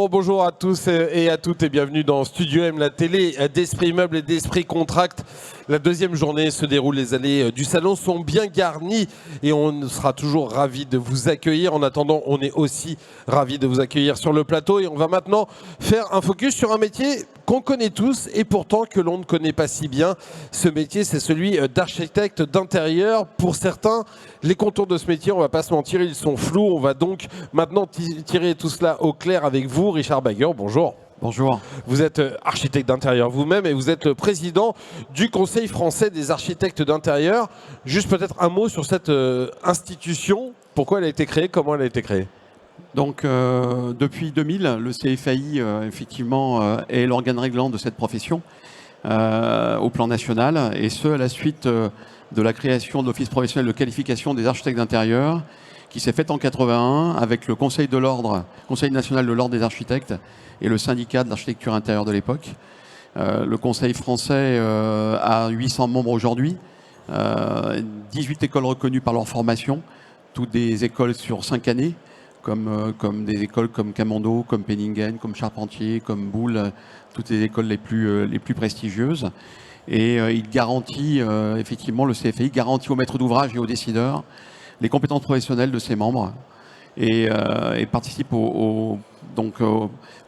Bonjour, bonjour à tous et à toutes et bienvenue dans Studio M, la télé d'Esprit Meuble et d'Esprit Contract. La deuxième journée se déroule, les allées du salon sont bien garnies et on sera toujours ravis de vous accueillir. En attendant, on est aussi ravis de vous accueillir sur le plateau et on va maintenant faire un focus sur un métier qu'on connaît tous et pourtant que l'on ne connaît pas si bien. Ce métier, c'est celui d'architecte d'intérieur. Pour certains, les contours de ce métier, on ne va pas se mentir, ils sont flous. On va donc maintenant tirer tout cela au clair avec vous. Richard Bager, bonjour. Bonjour. Vous êtes architecte d'intérieur vous-même et vous êtes le président du Conseil français des architectes d'intérieur. Juste peut-être un mot sur cette institution. Pourquoi elle a été créée? Comment elle a été créée? Donc, depuis 2000, le CFAI, effectivement, est l'organe réglant de cette profession au plan national, et ce, à la suite de la création de l'Office professionnel de qualification des architectes d'intérieur, qui s'est faite en 81 avec le Conseil de l'Ordre, Conseil national de l'Ordre des architectes et le syndicat de l'architecture intérieure de l'époque. Le Conseil français a 800 membres aujourd'hui, 18 écoles reconnues par leur formation, toutes des écoles sur 5 années, comme des écoles comme Camondo, comme Penningen, comme Charpentier, comme Boulle, toutes les écoles les plus prestigieuses. Et il garantit, effectivement, le CFAI garantit aux maîtres d'ouvrage et aux décideurs les compétences professionnelles de ses membres et participe au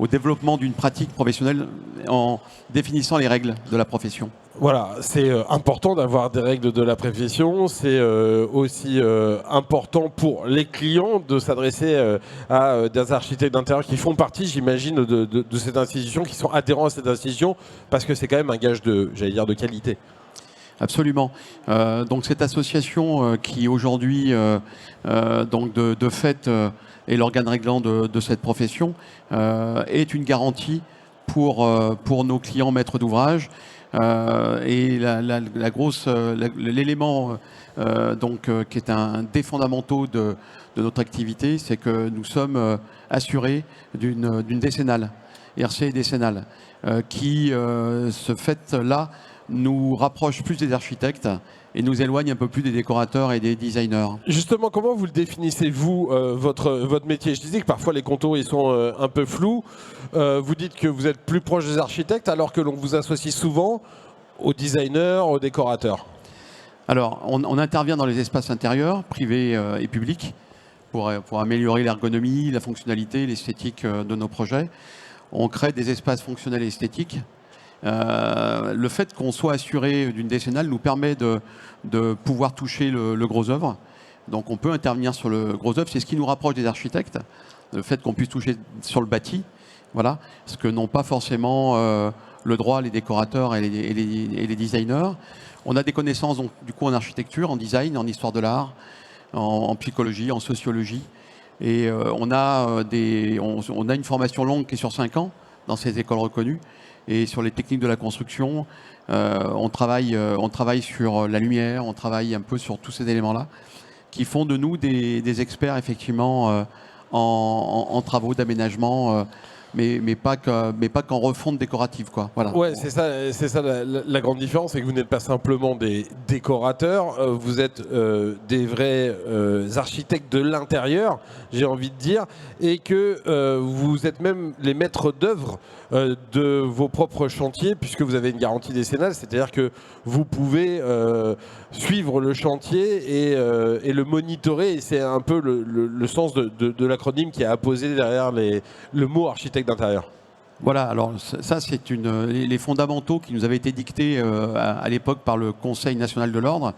développement d'une pratique professionnelle en définissant les règles de la profession. Voilà, c'est important d'avoir des règles de la profession. C'est aussi important pour les clients de s'adresser à des architectes d'intérieur qui font partie, j'imagine, de cette institution, qui sont adhérents à cette institution, parce que c'est quand même un gage de, j'allais dire, de qualité. Absolument. Donc cette association qui aujourd'hui, donc de fait, est l'organe réglant de cette profession, est une garantie pour nos clients maîtres d'ouvrage. Et l'élément qui est un des fondamentaux de notre activité, c'est que nous sommes assurés d'une décennale, RC décennale, qui, ce fait-là, nous rapproche plus des architectes et nous éloigne un peu plus des décorateurs et des designers. Justement, comment vous le définissez, vous, votre métier? Je disais que parfois les contours ils sont un peu flous. Vous dites que vous êtes plus proche des architectes alors que l'on vous associe souvent aux designers, aux décorateurs. Alors, on intervient dans les espaces intérieurs, privés et publics, pour améliorer l'ergonomie, la fonctionnalité, l'esthétique de nos projets. On crée des espaces fonctionnels et esthétiques. Le fait qu'on soit assuré d'une décennale nous permet de pouvoir toucher le gros œuvre. Donc on peut intervenir sur le gros œuvre, c'est ce qui nous rapproche des architectes, le fait qu'on puisse toucher sur le bâti, voilà, ce que n'ont pas forcément le droit les décorateurs et les designers. On a des connaissances donc, du coup en architecture, en design, en histoire de l'art, en psychologie, en sociologie. Et on a une formation longue qui est sur 5 ans dans ces écoles reconnues. Et sur les techniques de la construction, on travaille sur la lumière, on travaille un peu sur tous ces éléments-là, qui font de nous des experts effectivement en travaux d'aménagement, mais pas qu'en refonte décorative, quoi. Voilà. Ouais, c'est ça la grande différence, c'est que vous n'êtes pas simplement des décorateurs, vous êtes des vrais architectes de l'intérieur, j'ai envie de dire, et que vous êtes même les maîtres d'œuvre de vos propres chantiers, puisque vous avez une garantie décennale, c'est-à-dire que vous pouvez suivre le chantier et le monitorer, et c'est un peu le sens de l'acronyme qui est apposé derrière le mot architecte d'intérieur. Voilà, alors ça c'est les fondamentaux qui nous avaient été dictés à l'époque par le Conseil national de l'ordre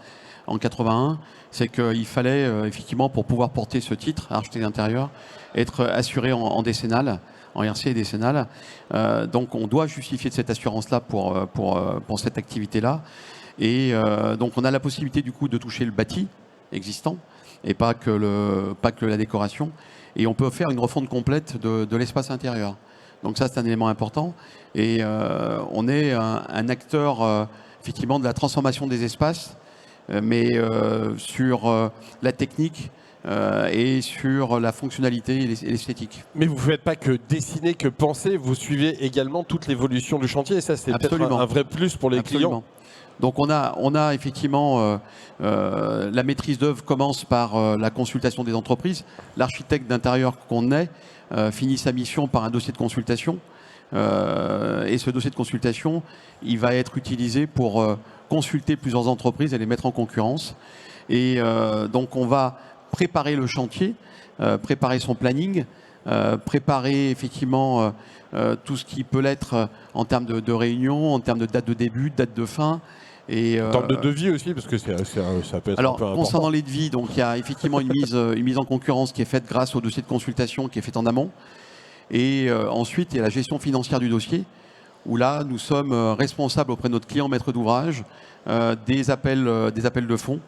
en 81, c'est qu'il fallait effectivement, pour pouvoir porter ce titre, architecte d'intérieur, être assuré en décennale, en RC et décennale. Donc on doit justifier de cette assurance-là pour cette activité-là. Et donc on a la possibilité du coup de toucher le bâti existant et pas que la décoration. Et on peut faire une refonte complète de l'espace intérieur. Donc ça, c'est un élément important. Et on est un acteur, effectivement, de la transformation des espaces, mais sur la technique et sur la fonctionnalité et l'esthétique. Mais vous ne faites pas que dessiner, que penser, vous suivez également toute l'évolution du chantier et ça c'est peut-être un vrai plus pour les clients. Donc on a effectivement la maîtrise d'œuvre commence par la consultation des entreprises. L'architecte d'intérieur qu'on est finit sa mission par un dossier de consultation. Et ce dossier de consultation, il va être utilisé pour consulter plusieurs entreprises et les mettre en concurrence. Et donc on va préparer le chantier, préparer son planning, préparer effectivement tout ce qui peut l'être en termes de réunion, en termes de date de début, date de fin. Et, en termes de devis aussi, parce que ça peut être alors, un peu important. Concernant les devis, donc, il y a effectivement une mise en concurrence qui est faite grâce au dossier de consultation qui est fait en amont. Et ensuite, il y a la gestion financière du dossier, où là, nous sommes responsables auprès de notre client maître d'ouvrage des appels de fonds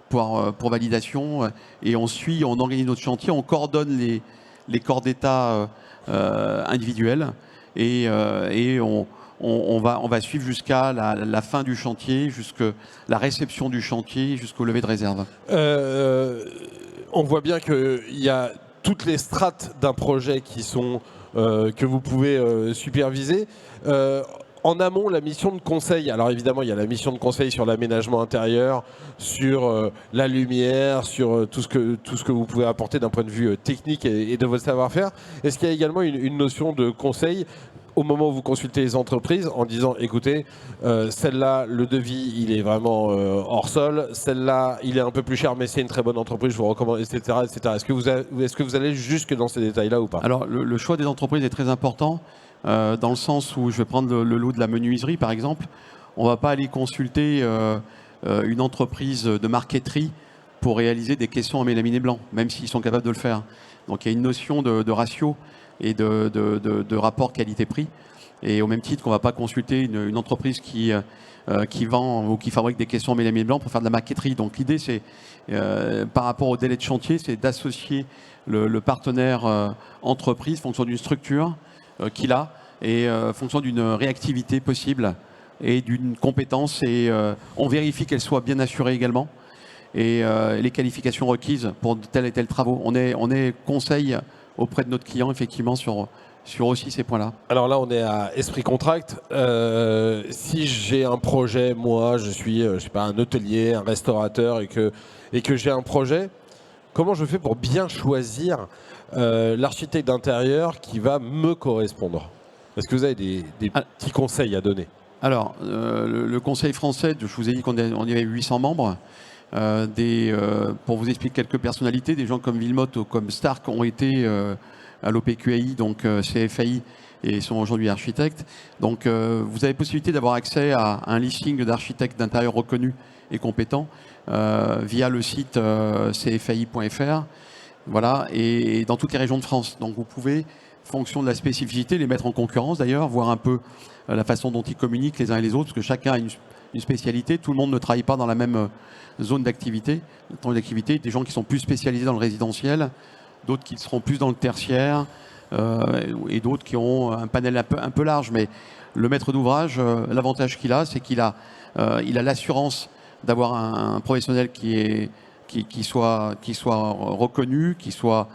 pour validation. Et on organise notre chantier, on coordonne les corps d'État individuels et on va suivre jusqu'à la fin du chantier, jusqu'à la réception du chantier, jusqu'au lever de réserve. On voit bien qu'il y a toutes les strates d'un projet qui sont, que vous pouvez superviser. En amont, la mission de conseil, alors évidemment, il y a la mission de conseil sur l'aménagement intérieur, sur la lumière, sur tout ce que vous pouvez apporter d'un point de vue technique et de votre savoir-faire. Est-ce qu'il y a également une notion de conseil au moment où vous consultez les entreprises en disant écoutez, celle-là, le devis, il est vraiment hors sol, celle-là, il est un peu plus cher, mais c'est une très bonne entreprise, je vous recommande, etc. etc. Est-ce que vous allez jusque dans ces détails-là ou pas? Alors, le choix des entreprises est très important, dans le sens où je vais prendre le lot de la menuiserie, par exemple. On ne va pas aller consulter une entreprise de marqueterie pour réaliser des caissons en mélamine blanc, même s'ils sont capables de le faire. Donc, il y a une notion de ratio et de rapport qualité-prix. Et au même titre qu'on ne va pas consulter une entreprise qui vend ou qui fabrique des caissons en mélamine blanc pour faire de la maquetterie. Donc l'idée, c'est, par rapport au délai de chantier, c'est d'associer le partenaire entreprise en fonction d'une structure qu'il a et en fonction d'une réactivité possible et d'une compétence. Et on vérifie qu'elle soit bien assurée également. Et les qualifications requises pour tel et tel travaux. On est conseil auprès de notre client, effectivement, sur aussi ces points-là. Alors là, on est à Esprit Contract. Si j'ai un projet, moi, je suis, je sais pas, un hôtelier, un restaurateur, et que j'ai un projet, comment je fais pour bien choisir l'architecte d'intérieur qui va me correspondre? Est-ce que vous avez des petits conseils à donner? Alors, le Conseil français, je vous ai dit qu'on y avait 800 membres. Pour vous expliquer quelques personnalités, des gens comme Wilmotte ou comme Stark ont été à l'OPQAI, donc CFAI, et sont aujourd'hui architectes. Donc vous avez possibilité d'avoir accès à un listing d'architectes d'intérieur reconnus et compétents via le site cfai.fr, voilà, et dans toutes les régions de France. Donc vous pouvez, fonction de la spécificité, les mettre en concurrence d'ailleurs, voir un peu la façon dont ils communiquent les uns et les autres, parce que chacun a une spécialité, tout le monde ne travaille pas dans la même zone d'activité, des gens qui sont plus spécialisés dans le résidentiel, d'autres qui seront plus dans le tertiaire, et d'autres qui ont un panel un peu large. Mais le maître d'ouvrage, l'avantage qu'il a, c'est qu'il a l'assurance d'avoir un professionnel qui soit reconnu, qui soit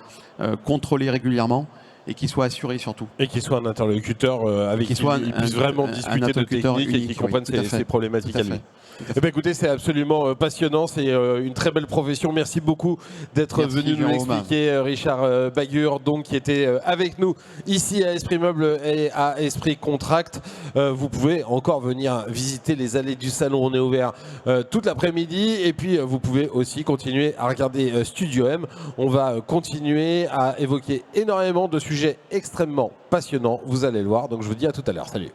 contrôlé régulièrement, et qui soit assuré surtout. Et qui soit un interlocuteur avec qui il puisse vraiment discuter de technique et qui comprenne ses problématiques à lui. Eh bien, écoutez, c'est absolument passionnant, c'est une très belle profession. Merci beaucoup d'être venu nous l'expliquer, Richard Bagur, donc, qui était avec nous ici à Esprit Meuble et à Esprit Contract. Vous pouvez encore venir visiter les allées du salon, on est ouvert toute l'après-midi, et puis vous pouvez aussi continuer à regarder Studio M. On va continuer à évoquer énormément de sujets extrêmement passionnants, vous allez le voir, donc je vous dis à tout à l'heure. Salut.